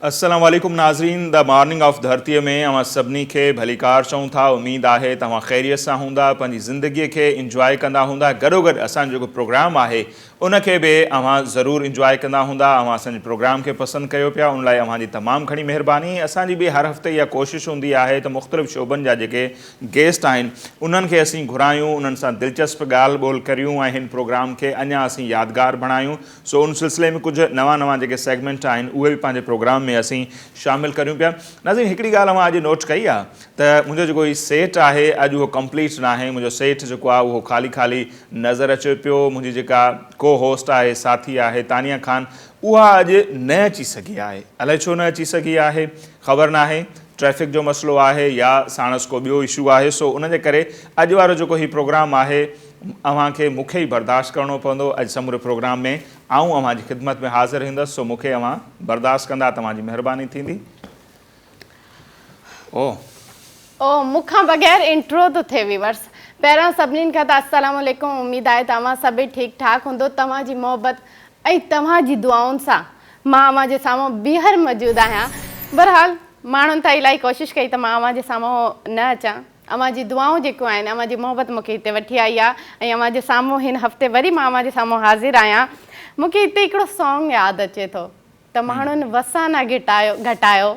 अस्सलाम वालेकुम नाज़रीन। द मॉर्निंग ऑफ धरतीअ में अवां सभिनी खे भलीकार चऊं था। उम्मीद आहे तव्हां ख़ैरियत सां हूंदा, पंहिंजी ज़िंदगीअ खे इंजॉय कंदा हूंदा। गॾोगॾु असांजो जेको प्रोग्राम आहे उनखे बि अवां ज़रूरु इंजॉय कंदा हूंदा। अवां असांजे प्रोग्राम खे पसंदि कयो पिया, उन लाइ अवांजी तमामु घणी महिरबानी। असांजी बि हर हफ़्ते इहा कोशिशि हूंदी आहे त मुख़्तलिफ़ शोबनि जा जेके गेस्ट आहिनि उन्हनि खे असीं घुरायूं, उन्हनि सां दिलचस्प ॻाल्हि ॿोल करियूं ऐं हिन प्रोग्राम खे अञा असीं यादगार बणायूं। सो उन सिलसिले में कुझु नवां जेके सेगमेंट आहिनि उहे बि पंहिंजे प्रोग्राम में असीं शामिल करियूं पिया। नाज़रीन, हिकिड़ी ॻाल्हि अॼु नोट कई आहे त मुंहिंजो जेको ही सेट आहे अॼु उहो कंप्लीट न आहे। मुंहिंजो सेट जेको आहे उहो ख़ाली ख़ाली नज़र अचे पियो। मुंहिंजी जेका को होस्ट आहे, साथी आहे तानिया ख़ान, उहा अॼु न अची सघी आहे। अलाए छो न अची सघी आहे, ख़बर न आहे। ट्रैफ़िक जो मसइलो आहे या साणसि को ॿियो इशू आहे। सो उन जे करे अॼु वारो जेको ही प्रोग्राम आहे अव्हांखे मूंखे ई बर्दाश्त करिणो पवंदो। अॼु समूरे प्रोग्राम में आऊं अव्हांजी ख़िदमत में हाज़िर रहंदसि। सो मूंखे अव्हां बर्दाश्त कंदा, तव्हांजी महिरबानी थींदी। मूंखां बग़ैर इंट्रो तो थिए व्यूअर्स। पहिरियों सभिनीनि खां त अस्सलाम वालेकुम। उमेद आहे तव्हां सभई ठीकु ठाक हूंदो। तव्हांजी मोहबत ऐं तव्हांजी दुआउनि सां मां अव्हां जे साम्हूं ॿीहर मौजूदु आहियां। बहरहाल माण्हुनि त इलाही कोशिशि कई त मां अव्हां जे साम्हूं न अचां। अव्हांजी दुआऊं जेको आहिनि, अव्हांजी मोहबत मूंखे हिते वठी आई आहे ऐं अव्हां जे साम्हूं हिन हफ़्ते वरी मां अव्हां जे साम्हूं हाज़िर आहियां। मूंखे हिते हिकिड़ो सॉन्ग यादि अचे थो त माण्हुनि वसा न घटायो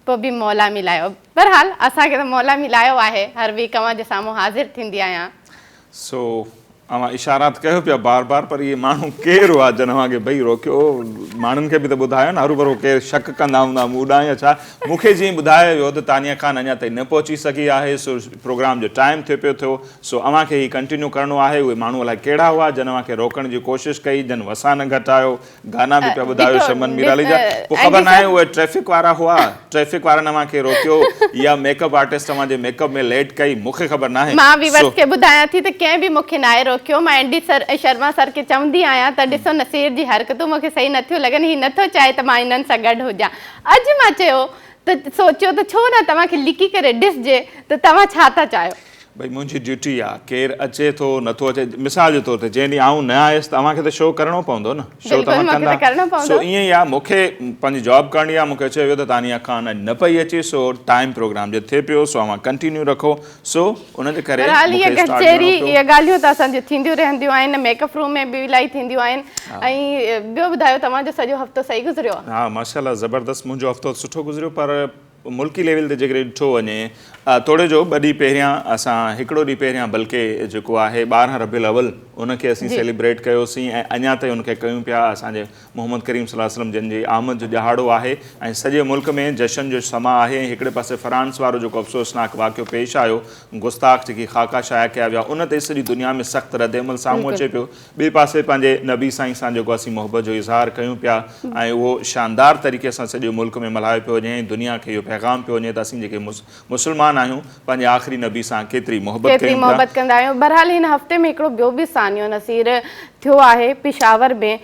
पोइ बि मौला मिलायो। बहरहाल असांखे त मौला मिलायो आहे। हर वीक अव्हां जे साम्हूं हाज़िर थींदी आहियां। सो अव्हां इशारात कयो पिया बार बार, पर इहे माण्हू केरु हुआ जन अव्हांखे भई रोकियो? माण्हुनि खे बि त ॿुधायो न, हरू भरू केरु शक कंदा हूंदा मूं ॾांहुं या छा? मूंखे जीअं ॿुधायो वियो त तानिया ख़ान अञा ताईं न पहुची सघी आहे। सो प्रोग्राम जो टाइम थिए पियो थियो। सो अव्हांखे ही कंटिन्यू करिणो आहे। उहे माण्हू अलाए कहिड़ा हुआ जन अव्हांखे रोकण जी कोशिशि कई, जन वसा न घटायो, गाना बि पिया ॿुधायो शमन मीराली जा। पोइ ख़बर न आहे उहे ट्रैफ़िक वारा हुआ, ट्रैफ़िक वारनि अव्हांखे रोकियो या मेकअप आर्टिस्ट अव्हांजे मेकअप में लेट कई, मूंखे ख़बर न आहे। मां व्यूअर्स खे ॿुधायां थी त कंहिं बि मूंखे नाहे रोकियो। मां एंडी शर्मा सर खे चवंदी आहियां त ॾिसो नसीर जी हरकतूं मूंखे सही नथियूं लॻनि, हीउ नथो चाहे त मां इन्हनि सां गॾु हुजां। अॼु मां चयो त सोचियो त छो न तव्हांखे लिकी करे ॾिसजे त तव्हां छा था चाहियो। भई मुंहिंजी ड्यूटी आहे, केरु अचे थो नथो अचे। मिसाल जे तौर ते जंहिं ॾींहुं आऊं न आयुसि त तव्हांखे त शो करिणो पवंदो न, शो तव्हां कंदा। सो ईअं ई आहे, मूंखे पंहिंजी जॉब करणी आहे। मूंखे चयो वियो त तानिया ख़ान अॼु न पई अचे, सो टाइम प्रोग्राम जो थिए पियो, सो अव्हां कंटिन्यू रखो। सो उन जे करे इहे ॻाल्हियूं त असांजूं थींदियूं रहंदियूं आहिनि। मेकअप रूम में बि इलाही थींदियूं आहिनि। ऐं ॿियो ॿुधायो, तव्हांजो सॼो हफ़्तो सही गुज़रियो? हा माशाल्लाह, ज़बरदस्त। मुंहिंजो हफ़्तो सुठो गुज़रियो, पर मुल्की लेवल ते जेकॾहिं ॾिठो वञे थोरे जो 2 ॾींहं पहिरियां असां, हिकिड़ो ॾींहुं पहिरियां बल्कि जेको आहे 12 रबीउल अव्वल उनखे असीं सेलिब्रेट कयोसीं ऐं अञा ताईं उनखे कयूं पिया। असांजे मोहम्मद करीम सल्लल्लाहु अलैहि वसल्लम जिन जी आमद जो ॾिहाड़ो आहे ऐं सॼे मुल्क में जशन जो समा आहे। ऐं हिकिड़े पासे फ्रांस वारो जेको अफ़सोसनाक वाक़ियो पेश आयो, गुस्ताख़ जेकी ख़ाका शाया कया विया, उन ते सॼी दुनिया में सख़्तु रद्दअमल साम्हूं अचे पियो। ॿिए पासे पंहिंजे नबी साईं सां जेको असीं मोहबत जो इज़हार कयूं पिया ऐं उहो शानदार तरीक़े सां सॼे मुल्क में मल्हायो पियो वञे, दुनिया खे इहो पैगाम पियो वञे त असीं जेके मुस्लमान आहियूं पंहिंजे आख़िरी नबी सां केतिरी मोहबत कंदा आहियूं। बहरहाल हिन हफ़्ते में हिकिड़ो ॿियो बि सानियो नसीर थियो आहे पेशावर में।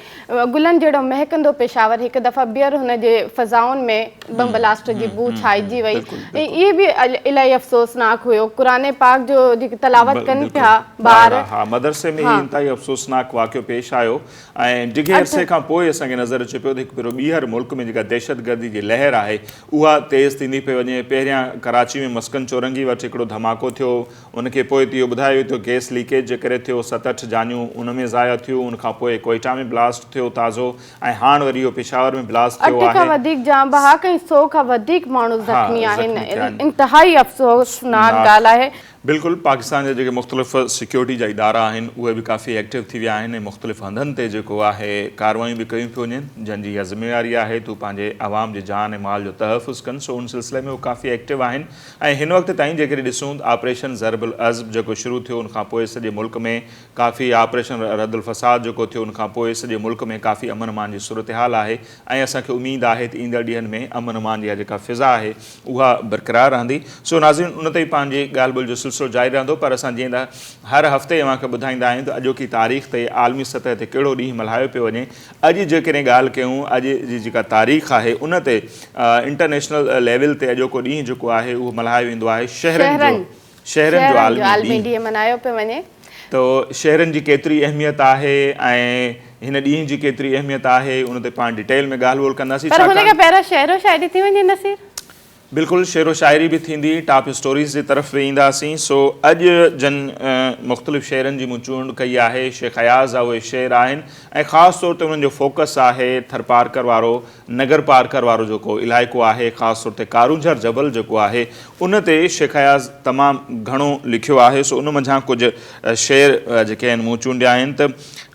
गुलनि जहिड़ो महकंदो पेशावर, हिकु दफ़ा ॿीहर हुनजे फ़ज़ाउनि में बम ब्लास्ट जी बू छाइजी वई। ऐं इहे बि इलाही अफ़सोसनाक हुयो। क़ुरान पाक जो जेकी तलावत कनि पिया ॿार, हा मदरसे में इंतहाई अफ़सोसनाक वाक़ियो पेश आयो। ऐं डिघे अरसे खां पोइ असांखे नज़र अचे पियो त हिकु भेरो ॿीहर मुल्क में जेका दहशतगर्दी जी लहर आहे उहा तेज़ थींदी पई वञे। पहिरियां कराची में मस्कन चौरंगी वटि हिकिड़ो धमाको थियो, उनखे पोइ इहो ॿुधायो वियो गैस लीकेज जे करे थियो, 7-8 जानियूं उन में ज़ाया थियूं। उनखां पोइ कोयटा में ब्लास्ट थियो ताज़ो, ऐं हाणे वरी इहो पेशावर में ब्लास्ट थियो आहे। 8 खां वधीक जाम बहाक ऐं 100 खां वधीक माण्हू ज़ख़्मी आहिनि। इंतिहाई अफ़सोसनाक ॻाल्हि आहे। बिल्कुलु, पाकिस्तान जा जेके मुख़्तलिफ़ सिक्योरिटी जा इदारा आहिनि उहे बि काफ़ी एक्टिव थी विया आहिनि ऐं मुख़्तलिफ़ हंधनि ते जेको आहे कार्रवायूं बि कयूं पियूं वञनि, जंहिंजी इहा ज़िम्मेवारी आहे तूं पंहिंजे आवाम जे जान ऐं माल जो तहफ़ुज़ कनि। सो उन सिलसिले में उहे काफ़ी एक्टिव आहिनि। ऐं हिन वक़्त ताईं जेकॾहिं ॾिसूं त ऑपरेशन ज़रबुल अज़ब जेको शुरू थियो, उनखां पोइ सॼे मुल्क में काफ़ी ऑपरेशन रद्दुल फ़साद जेको थियो, उनखां पोइ सॼे मुल्क में काफ़ी अमन अमान जी सूरत हाल आहे। ऐं असांखे उमेद आहे त ईंदड़ ॾींहंनि में अमन अमान जी जेका फ़िज़ा आहे उहा बरक़रार रहंदी। सो नाज़रीन, उन ते पंहिंजी ॻाल्हि ॿोल जो सिलसिलो जारी रहंदो, पर असां जीअं त हर हफ़्ते अव्हांखे ॿुधाईंदा आहियूं त अॼोकी तारीख़ ते आलमी सतह ते कहिड़ो ॾींहुं मल्हायो पियो वञे। अॼु जेकॾहिं ॻाल्हि कयूं, अॼु जी जेका तारीख़ आहे उन ते इंटरनेशनल लेवल ते अॼोको ॾींहुं जेको आहे उहो मल्हायो वेंदो आहे शहरनि जो आलमी ॾींहुं मल्हायो पियो वञे। तो शहरनि जी केतिरी अहमियत आहे ऐं हिन ॾींहं जी केतिरी अहमियत आहे उन ते पाण डिटेल में ॻाल्हि ॿोल कंदासीं। पर हुन खां पहिरियों शेरो शाइरी थी वञे नसीर? बिल्कुलु, शेरो शाइरी बि थींदी, टॉप स्टोरीज़ जी तरफ़ बि ईंदासीं। सो अॼु जन मुख़्तलिफ़ शेरनि जी मूं चूंड कई आहे। शेख अयाज़ जा उहे शेर आहिनि ऐं ख़ासि तौर ते उन्हनि जो फोकस आहे थरपारकर वारो, नगर पारकर वारो जेको इलाइक़ो आहे, ख़ासि तौर ते कारूंझर जबल जेको आहे उन ते शेख अयाज़ तमामु घणो लिखियो आहे। सो उन मंझां कुझु शेर जेके आहिनि मूं चूंडिया आहिनि त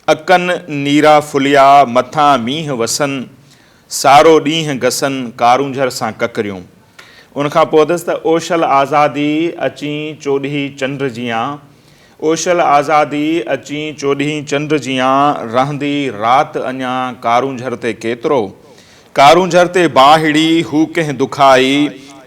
अकनि नीरा फुलिया मथां मींहं वसनि, सारो ॾींहुं घसनि कारूंझर सां ककरियूं। उनखां पोइ अथसि त ओशल आज़ादी अची चोॾहीं चंड जियां, ओशल आज़ादी अची चोॾहीं चंड जियां, रहंदी राति अञा कारूंझर ते केतिरो, कारूंझर ते बाहिड़ी हू कंहिं दुखाई,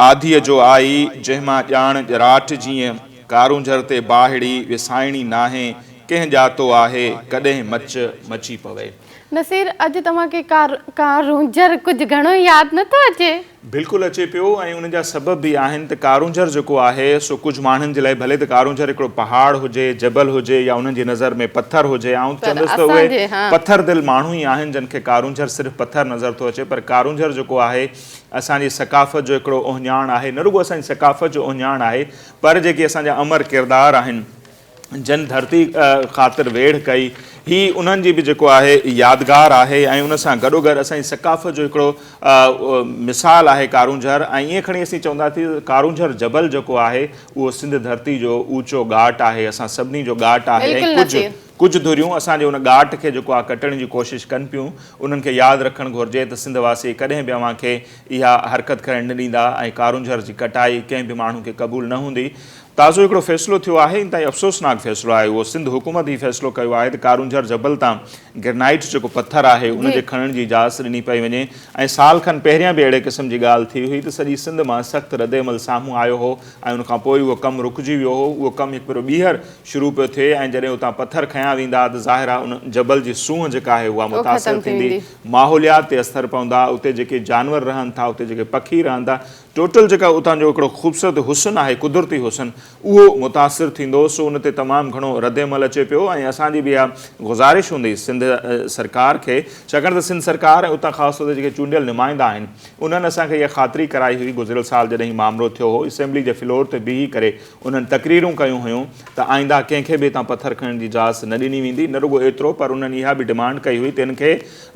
आधीअ जो आई जंहिंमां ॼाण ॼराट जीअं, कारूंझर ते बाहिड़ी विसाइणी नाहे, कंहिं ॼातो आहे कॾहिं मच मची पवे। नसीर, अॼु तव्हांखे कारूंझर कुझु घणो यादि नथो अचे? बिल्कुलु अचे पियो ऐं उन जा सबब बि आहिनि त कारूंझर जेको आहे सो कुझु माण्हुनि जे लाइ भले त कारूंझर हिकिड़ो पहाड़ हुजे, जबल हुजे या उन्हनि जी नज़र में पथर हुजे, ऐं चवंदुसि त उहे पथर दिलि माण्हू ई आहिनि जिन खे कारूंझर सिर्फ़ु पथर नज़र थो अचे। पर कारूंझर जेको आहे असांजी सकाफ़त जो हिकिड़ो ओहञाण आहे, न रुॻो असांजी सकाफ़त जो ओहञाण आहे पर जेके असांजा अमर किरदार आहिनि जन धरती ख़ातिर वेड़ कई, ही उन्हनि जी बि जेको आहे यादगार आहे ऐं उन सां गॾोगॾु असांजी सकाफ़त जो हिकिड़ो मिसाल आहे कारूंझर। ऐं ईअं खणी असीं चवंदासीं कारूंझर जबल जेको आहे उहो सिंध धरती जो ऊचो घाट आहे, असां सभिनी जो घाट आहे। ऐं कुझु धुरियूं असांजे उन घाट खे जेको आहे कटण जी कोशिशि कनि पियूं, उन्हनि खे यादि रखणु घुरिजे त सिंधवासी कॾहिं बि अव्हांखे इहा हरकत करणु न ॾींदा ऐं कारूंझर जी कटाई कंहिं बि माण्हू खे क़बूल न हूंदी। ताज़ो हिकिड़ो फ़ैसिलो थियो आहे, इन ताईं अफ़सोसनाक फ़ैसिलो आहे, उहो सिंध हुकूमत ई फ़ैसिलो कयो आहे त कारूंझर जबल तां गिरनाइट जेको पथर आहे उनजे खणण जी इजाज़त ॾिनी पई वञे। ऐं साल खनि पहिरियां बि अहिड़े क़िस्म जी ॻाल्हि थी हुई त सॼी सिंध मां सख़्तु रद्द-ए-अमल साम्हूं आयो हो ऐं उनखां पोइ उहो कमु रुकिजी वियो हो। उहो कमु हिकु भेरो ॿीहर शुरू पियो थिए ऐं जॾहिं उतां पथर खयां वेंदा त ज़ाहिर आहे उन जबल जी सूंहं जेका आहे उहा मुतासिर थींदी, माहौलियात ते असर पवंदा, उते जेके जानवर रहनि था, उते जेके पखी रहनि था, टोटल जेका उतां जो हिकिड़ो ख़ूबसूरत हुस्न आहे, कुदरती हुस्न, उहो मुतासिर थींदो। सो उन ते तमामु घणो रद्द-ए-अमल अचे पियो ऐं असांजी बि इहा गुज़ारिश हूंदी सिंध सरकार खे, छाकाणि त सिंध सरकार ऐं उतां ख़ासि तौर ते जेके चूंडियल नुमाइंदा आहिनि उन्हनि असांखे इहा ख़ातिरी कराई हुई गुज़िरियल साल जॾहिं मामिलो थियो हो, असेंबली जे फ्लोर ते बीही करे उन्हनि तक़रीरूं कयूं हुयूं त आईंदा कंहिंखे बि हितां पथर खणण जी इजाज़त न ॾिनी वेंदी। न रुॻो एतिरो पर उन्हनि इहा बि डिमांड कई हुई त हिन खे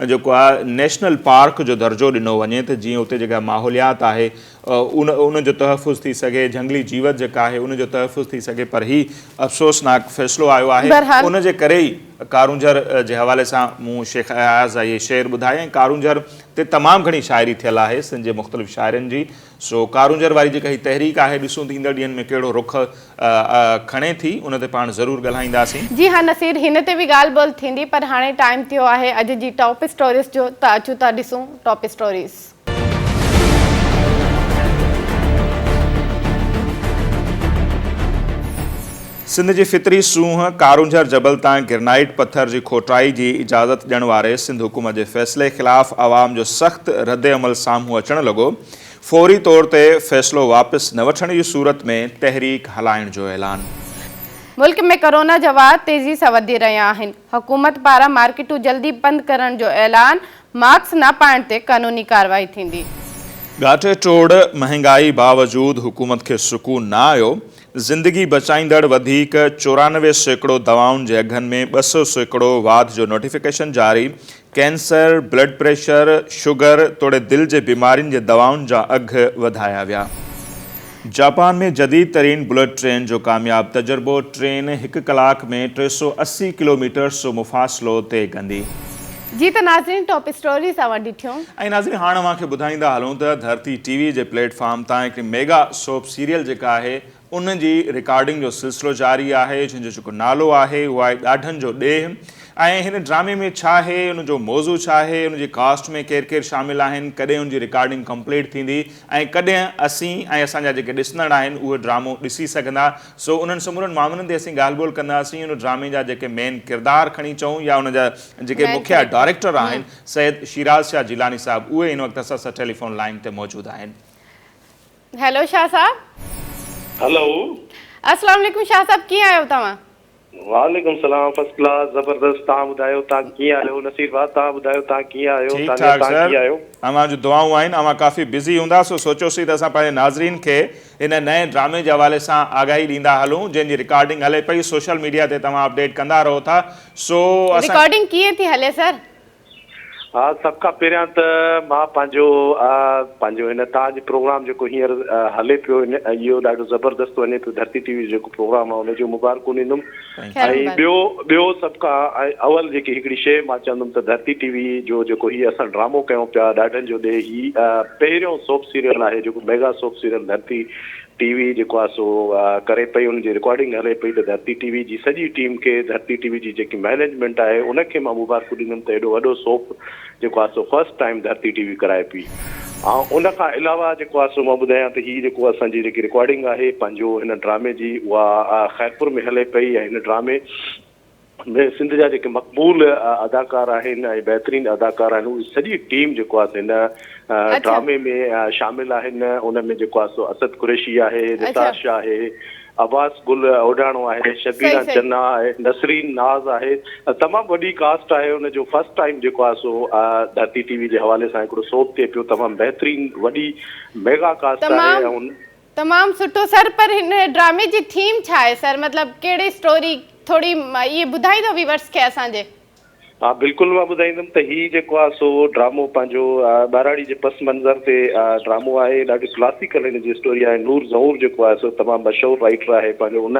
जेको आहे नेशनल पार्क जो दर्जो ॾिनो वञे त जीअं उते जेका माहौलियात आहे उन जो तहफ़ुज़ थी सघे, झंगली जीवत जेका आहे उन जो तहफ़ुज़ थी सघे। पर ही अफ़सोसनाक फ़ैसिलो आयो आहे, उन जे करे ई कारूंझर जे हवाले सां मूं शेख अयाज़ जा इहे शेर ॿुधाया ऐं कारूंझर ते तमामु घणी शाइरी थियल आहे सिंध जे मुख़्तलिफ़ शाइरनि जी। सो कारूंझर वारी जेका ही तहरीक आहे ॾिसूं त ईंदड़ ॾींहंनि में कहिड़ो रुख खणे थी, उन ते पाण ज़रूरु ॻाल्हाईंदासीं। जी हाँ नसीर, हिन ते बि ॻाल्हि ॿोल थींदी पर हाणे टाइम थियो आहे अॼु जी टॉप स्टोरीज़ जो, त अचूं था ॾिसूं टॉप स्टोरीज़। सिंध जी फितरी सूंहं कारूंझर जबल तां गिरनाइट पथर जी खोटाई जी इजाज़त ॾियण वारे सिंध हुकूमत जे फ़ैसिले ख़िलाफ़ आवाम जो सख़्तु रद्द-ए-अमल साम्हूं अचणु लॻो। फौरी तौर ते फ़ैसिलो वापसि न वठण जी सूरत में तहरीक हलाइण जो ऐलान। मुल्क में कोरोना जा वार तेज़ी सां वधी रहिया आहिनि। हुकूमत पारां मार्केटूं जल्दी बंदि करण जो ऐलान, मास्क न पाइण ते क़ानूनी कार्रवाई थींदी। ॻाठे टोड़ महांगाई बावजूदि हुकूमत खे सुकून न आयो। ज़िंदगी बचाईंदड़ वधीक 94% दवाउनि जे अघनि में 200% वाध जो नोटिफिकेशन जारी। कैंसर, ब्लड प्रेशर, शुगर तोड़े दिलि जे बीमारियुनि जे दवाउनि जा अघ वधाया विया। जापान में जदीद तरीन बुलेट ट्रेन जो कामयाब तजुर्बो। ट्रेन 1 कलाक में 380 किलोमीटर जो मुफ़ासिलो तय कंदी। जी त नाज़रीन, टॉप स्टोरीज़ अवां ॾिठियूं ऐं नाज़रीन हाणे अव्हांखे ॿुधाईंदा हलूं त धरती टीवी जे प्लेटफॉर्म तां हिकिड़ी मेगा सोप सीरियल जेका आहे उन जी रिकॉर्डिंग जो सिलसिलो जारी आहे, जंहिंजो जेको नालो आहे उहो आहे ॾाढनि जो ॾेह। ऐं हिन ड्रामे में छा आहे, उनजो मौज़ू छा आहे, उनजी कास्ट में केरु केरु शामिल आहिनि, कॾहिं उनजी रिकॉर्डिंग कंप्लीट थींदी ऐं कॾहिं असीं ऐं असांजा जेके ॾिसंदड़ आहिनि उहे ड्रामो ॾिसी सघंदा। सो उन्हनि समूरनि मामलनि ते असीं ॻाल्हि ॿोल कंदासीं। उन ड्रामे जा जेके मेन किरदार खणी चऊं या उनजा जेके मुख्य डायरेक्टर आहिनि सैयद शिराज शाह जिलानी साहब, उहे हिन वक़्तु असां सां टेलीफोन लाइन ते मौजूदु आहिनि। हेलो शाह साहब। हेलो, अस्सलाम वालेकुम शाह साहब, कीअं आहियो तव्हां? वालेकुम सलाम, फर्स्ट क्लास, ज़बरदस्त। तव्हां ॿुधायो तव्हां कीअं आहियो? नसीर भाउ तव्हां ॿुधायो तव्हां कीअं आहियो? ठीक तव्हां ठाक कीअं सर। आहियो? अवां जो दुआऊं आहिनि। अवां काफ़ी बिज़ी हूंदा, सो सोचियोसीं त असां पंहिंजे नाज़रीन खे इन नए ड्रामे जे हवाले सां आगाही ॾींदा हलूं, जंहिंजी रिकॉर्डिंग हले पई। सोशल मीडिया ते तव्हां अपडेट कंदा रहो था। सो असां रिकॉर्डिंग कीअं थी हले सर? हा, सभ खां पहिरियां त मां पंहिंजो हिन तव्हांजो प्रोग्राम जेको हींअर हले पियो, इहो ॾाढो ज़बरदस्त वञे पियो। धरती टीवी जेको प्रोग्राम आहे हुनजो मुबारकूं ॾींदुमि। ख़ैर ऐं मुबारक। ॿियो सभ खां अवल जेकी हिकिड़ी शइ मां चवंदुमि त धरती टीवी जो जेको हीअ असां ड्रामो कयूं पिया ॾाढनि जो ॾे, ही पहिरियों सोप सीरियल आहे जेको मेगा सोप सीरियल धरती टीवी जेको आहे सो करे पई, उनजी रिकॉर्डिंग हले पई। त धरती टीवी जी सॼी टीम खे, धरती टीवी जी जेकी मैनेजमेंट आहे उनखे मां मुबारकूं ॾींदुमि त एॾो वॾो सोप जेको आहे सो फर्स्ट टाइम धरती टीवी कराए पई। ऐं उन खां अलावा जेको आहे सो मां ॿुधायां त हीअ जेको असांजी जेकी रिकॉर्डिंग आहे पंहिंजो हिन ड्रामे जी, उहा ख़ैरपुर में हले पई। ऐं हिन ड्रामे में सिंध जा जेके मक़बूल अदाकार आहिनि ऐं बहितरीनु अदाकार आहिनि, उहा सॼी टीम जेको आहे हिन ड्रामे में शामिल आहिनि। उन में जेको आहे सो असद कुरैशी आहे, निसार शाह आहे, अब्बास गुल ओडाणो आहे, शबीना सही। चन्ना आहे, नसरीन नाज़ आहे। तमामु वॾी कास्ट आहे। उनजो फर्स्ट टाइम जेको आहे सो धरती टीवी जे हवाले सां हिकिड़ो सोप थिए पियो। तमामु बहितरीनु वॾी मेगा कास्ट आहे। तमामु सुठो सर। पर हिन ड्रामे जी थीम छा आहे सर? मतिलबु कहिड़ी स्टोरी? थोरी इहे ॿुधाईंदो व्यूअर्स खे असांजे? हा, बिल्कुलु मां ॿुधाईंदुमि त हीउ जेको आहे सो ड्रामो पंहिंजो ॿाराड़ी जे पस मंज़र ते ड्रामो आहे। ॾाढी क्लासिकल हिन जी स्टोरी आहे। नूर ज़हूर जेको आहे सो तमामु मशहूरु राइटर आहे। पंहिंजो उन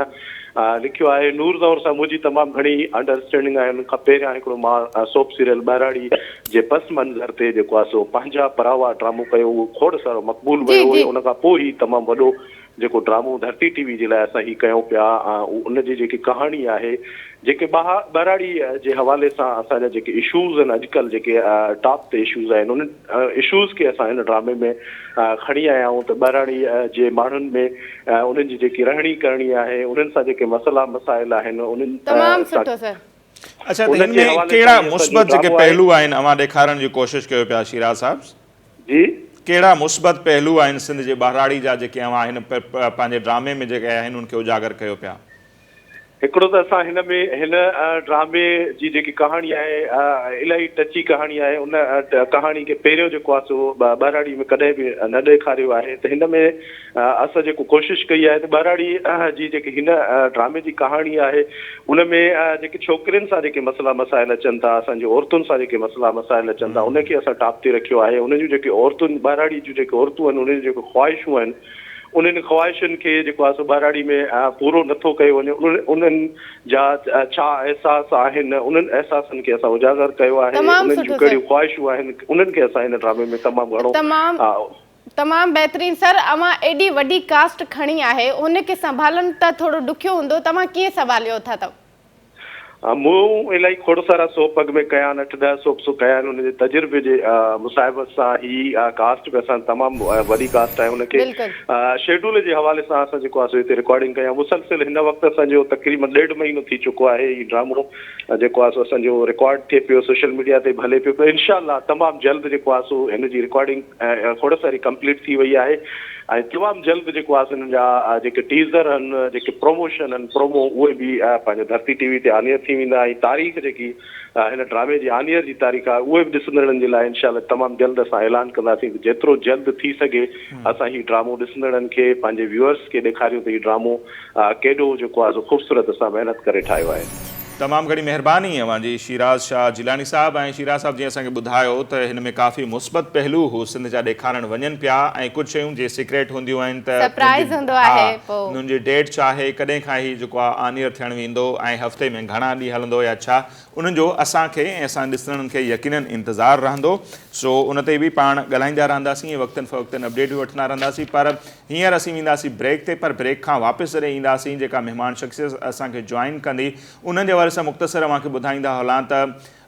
लिखियो आहे। नूर ज़हूर सां मुंहिंजी तमामु घणी अंडरस्टैंडिंग आहे। उन खां पहिरियां हिकिड़ो मां सोप सीरियल ॿाराड़ी जे पस मंज़र ते जेको आहे सो पंहिंजा परावा ड्रामो कयो, उहो खोड़ सारो मक़बूल वियो हुयो। उन खां पोइ ई तमामु वॾो जेको ड्रामो धरती टीवी जे लाइ असां हीउ कयूं पिया। उनजी जेकी कहाणी आहे, जेके ॿाराड़ी जे हवाले सां असांजा जेके इशूज़ आहिनि अॼुकल्ह, जेके टॉप ते इशूज़ आहिनि, उन्हनि इशूज़ खे असां हिन ड्रामे में खणी आया आहियूं। त ॿाराड़ी जे माण्हुनि में उन्हनि जी जेकी रहणी करणी आहे, उन्हनि सां जेके मसइला मसाइल आहिनि, उन्हनि तमामु सुठो सर। अच्छा, त हिन में कहिड़ा मुस्बत जेके पहलू आहिनि अवां ॾेखारण जी कोशिशि कयो पिया शिराज साहब? जी, कहिड़ा मुस्बत पहलू आहिनि सिंध जे ॿाराड़ी जा जेके अवां हिन पंहिंजे ड्रामे में जेके आहिनि उनखे उजागर कयो पिया? हिकिड़ो त असां हिन ड्रामे जी जेकी कहाणी आहे इलाही टची कहाणी आहे। उन कहाणी खे पहिरियों जेको आहे सो ॿाराड़ी में कॾहिं बि न ॾेखारियो आहे। त हिन में असां जेको कोशिशि कई आहे त ॿाराड़ी जी जेकी हिन ड्रामे जी कहाणी आहे, उन में जेके छोकिरियुनि सां जेके मसइला मसाइल अचनि था, असांजी औरतुनि सां जेके मसइला मसाइल अचनि था, उनखे असां टॉप ते रखियो आहे। उन जूं जेके औरतुनि, ॿाराड़ी जूं जेके औरतूं आहिनि, उन्हनि जूं जेके ख़्वाहिशूं आहिनि, उन्हनि ख़्वाहिशुनि खे जेको आहे सो ॿाराड़ी में पूरो नथो कयो वञे। उन्हनि जा छा अहसास आहिनि, उन्हनि अहसासनि खे असां उजागर कयो आहे। उन्हनि जूं कहिड़ियूं ख़्वाहिशूं आहिनि, उन्हनि खे असां हिन ड्रामे में तमामु घणो तमामु बहितरीनु सर। अवां एॾी वॾी कास्ट खणी आहे, उनखे संभालणु त थोरो ॾुखियो हूंदो। तव्हां कीअं संभालियो था? मूं इलाही खोड़ सारा सोप अॻु में कया आहिनि, 8-10 सोप्स कया आहिनि। उनजे तजुर्बे जे मुसाहिबत सां ही कास्ट बि असां तमामु वॾी कास्ट आहे। उनखे शेड्यूल जे हवाले सां असां जेको आहे सो हिते रिकॉर्डिंग कया। मुसलसिल हिन वक़्तु असांजो तक़रीबन 1.5 महीनो थी चुको आहे। ही ड्रामो जेको आहे सो असांजो रिकॉर्ड थिए पियो, सोशल मीडिया ते बि हले पियो। त इनशाअल्लाह तमामु जल्द जेको आहे सो हिन जी रिकॉर्डिंग खोड़ सारी कंप्लीट थी वई आहे। ऐं तमामु जल्द जेको आहे हिननि जा जेके टीज़र आहिनि, जेके प्रमोशन आहिनि, प्रोमो, उहे बि पंहिंजे धरती टीवी ते आनियर थी वेंदा। ऐं तारीख़ जेकी हिन ड्रामे जी आनियर जी तारीख़ आहे, उहे बि ॾिसंदड़नि जे लाइ इनशाअल्लाह तमामु जल्द असां ऐलान कंदासीं। जेतिरो जल्द थी सघे असां हीउ ड्रामो ॾिसंदड़नि खे, पंहिंजे व्यूअर्स खे ॾेखारियूं त हीउ ड्रामो केॾो जेको आहे सो ख़ूबसूरत असां महिनत करे ठाहियो आहे। तमामु घणी महिरबानी अवांजी शिराज शाह जिलानी साहब। ऐं शिराज साहब जीअं असांखे ॿुधायो त हिन में काफ़ी मुस्बत पहलू हू सिंध जा ॾेखारण वञनि पिया। ऐं कुझु शयूं जे सीक्रेट हूंदियूं आहिनि त हुननि जी डेट छा आहे, कॾहिं खां ही जेको आहे आनियर थियणु वेंदो, ऐं हफ़्ते में घणा ॾींहं हलंदो या छा, उन्हनि जो असांखे ऐं असां ॾिसंदड़नि खे यकीनन इंतज़ारु रहंदो। सो उन ते बि पाण ॻाल्हाईंदा रहंदासीं, वक़्तनि फ़वक़्तनि अपडेट बि वठंदा रहंदासीं। पर हींअर असीं वेंदासीं ब्रेक ते। पर ब्रेक खां वापसि जॾहिं ईंदासीं, जेका महिमान शख़्सियत असांखे जॉइन कंदी, उन्हनि जे बारे सां मुख़्तसर अव्हांखे ॿुधाईंदा हलां त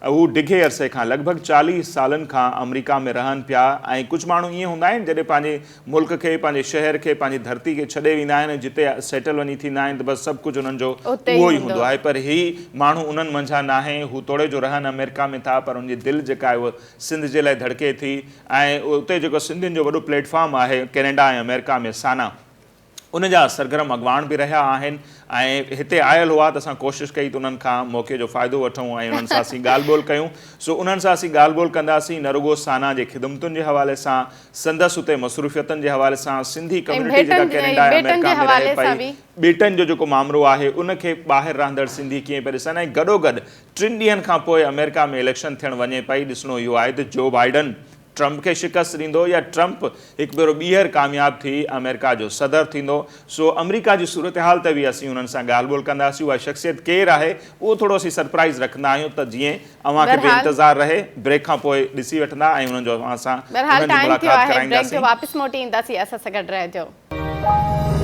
हू डिघे अरसे खां लॻभॻि 40 सालनि खां अमेरिका में रहनि पिया। ऐं कुझु माण्हू ईअं हूंदा आहिनि जॾहिं पंहिंजे मुल्क खे, पंहिंजे शहर खे, पंहिंजी धरती खे छॾे वेंदा आहिनि, जिते सेटल वञी थींदा आहिनि, त बसि सभु कुझु उन्हनि जो उहो ई हूंदो आहे। पर ही माण्हू उन्हनि मंझां न आहे। हू तोड़े जो रहनि अमेरिका में था, पर उनजी दिलि जेका आहे उहा सिंध जे लाइ धड़के थी। ऐं उते जेको सिंधियुनि जो वॾो प्लेटफॉर्म आहे कैनेडा ऐं अमेरिका में, साना, उन जा सरगर्म अॻवान बि रहिया आहिनि ऐं हिते आयल हुआ त असां कोशिशि कई त उन्हनि खां मौक़े जो फ़ाइदो वठूं ऐं उन्हनि सां असीं ॻाल्हि ॿोल कयूं। सो उन्हनि सां असीं ॻाल्हि ॿोल कंदासीं न रुॻो साना जे ख़िदमतुनि जे हवाले सां, संदसि उते मसरूफ़ियतनि जे हवाले सां, सिंधी कम्यूनिटी जेका कैनेडा ऐं अमेरिका में रहे पई, ॿेटनि जो जेको मामिलो आहे उनखे ॿाहिरि रहंदड़ सिंधी कीअं पिया ॾिसनि, ऐं गॾोगॾु 3 ॾींहंनि खां पोइ अमेरिका में इलेक्शन थियणु वञे पई। ॾिसणो इहो आहे त जो बाइडन ट्रंप खे शिकस्त ॾींदो या ट्रंप हिकु भेरो ॿीहर कामयाबु थी अमेरिका जो सदर थींदो। सो अमेरिका जी सूरत हाल ते बि असीं हुननि सां ॻाल्हि ॿोल कंदासीं। उहा शख़्सियत केरु आहे उहो थोरो असीं सरप्राइज़ रखंदा आहियूं त जीअं अव्हांखे बि इंतज़ारु रहे। ब्रेक खां पोइ ॾिसी वठंदा ऐं हुननि जो अव्हां सां मुलाक़ात कराईंदासीं। वापसि मोटी ईंदासीं, असां सां गॾु रहिजो।